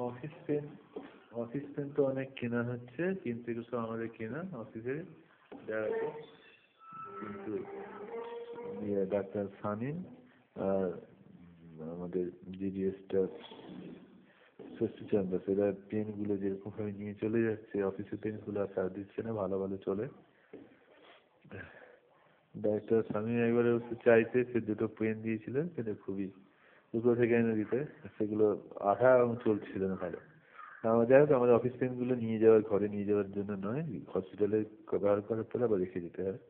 Office pen, office pen তো অনেক কেনা হচ্ছে, কিন্তু এগুলো সব আমাদের কেনা অফিসে দেওয়া আছে। কিন্তু ডাক্তার সানিন আর আমাদের জিডিএসটা ষষ্ঠীচন্দ্র, সেটা পেনগুলো যেরকমভাবে নিয়ে চলে যাচ্ছে, অফিসের পেনগুলো আর সার দিচ্ছে না, ভালো ভালো চলে। ডাক্তার স্বামী একবারে চাইতে, সে দুটো পেন দিয়েছিলেন, সেটা খুবই দুটো থেকে এনে দিতে, সেগুলো আঠা এবং চলছিল না ভালো। যাই হোক, আমাদের অফিস পেনগুলো নিয়ে যাওয়ার, ঘরে নিয়ে যাওয়ার জন্য নয়, হসপিটালে ব্যবহার করার পরে আবার রেখে দিতে হয়।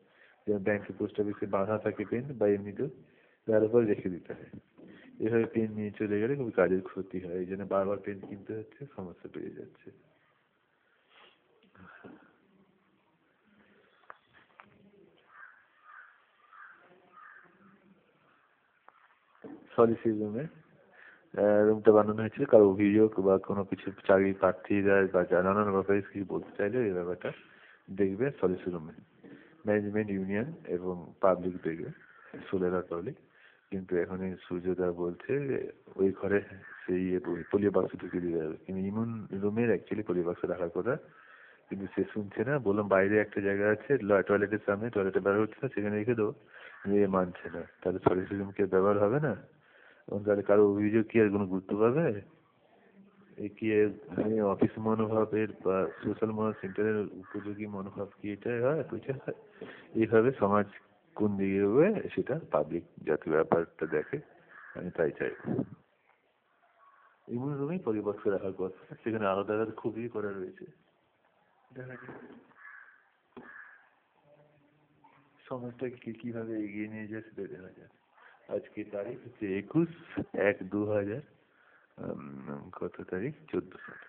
যেমন ব্যাংকে, পোস্ট অফিসে বাঁধা থাকে পেন, বা এমনিতেও তার উপর রেখে দিতে হয়। এভাবে পেন নিয়ে চলে গেলে খুব কাজের ক্ষতি হয়, এই জন্য বারবার পেন কিনতে হচ্ছে, সমস্যা পেয়ে যাচ্ছে। সলিসির রুমে রুমটা বানানো হয়েছিল, কারো অভিযোগ বা কোনো কিছু চাকরি প্রার্থীরা বা নানান ব্যাপারে কিছু বলতে চাইলে এই ব্যাপারটা দেখবে সলিসির রুমে। ম্যানেজমেন্ট ইউনিয়ন এবং পাবলিক দেখবে, সুলেরা পাবলিক। কিন্তু এখন এই সূর্যদা বলছে যে ওই ঘরে সেই পোলিও বাক্স ঢুকে দিয়ে যাবে, কিন্তু ইমিউন রুমের অ্যাকচুয়ালি পোলিও বাক্স রাখার কথা, কিন্তু সে শুনছে না। বললাম বাইরে একটা জায়গা আছে টয়লেটের সামনে, টয়লেটে ব্যবহার হচ্ছে না, সেখানে রেখে দেবো, মেয়ে মানছে না। তাহলে সলিসির রুমকে ব্যবহার হবে না, এবং তাহলে কারো অভিযোগ কি আর কোনো গুরুত্ব পাবে? এ কি অফিস মনোভাবের বা সোশ্যাল সেন্টারের উপযোগী মনোভাব কি এটাই হয়? ওইটা হয়? এইভাবে সমাজ কোন দিকে এগোবে সেটা পাবলিক যাতে ব্যাপারটা দেখে, আমি তাই চাই। এগুলো রুমেই পরিবর্ত রাখার কথা, সেখানে আলাদা আলাদা খুবই করা রয়েছে। দেখা যাক সমাজটাকে কিভাবে এগিয়ে নিয়ে যায়, সেটা দেখা যায়। আজকে তারিখ হচ্ছে 21/1/2000, কত তারিখ, 14 সাল।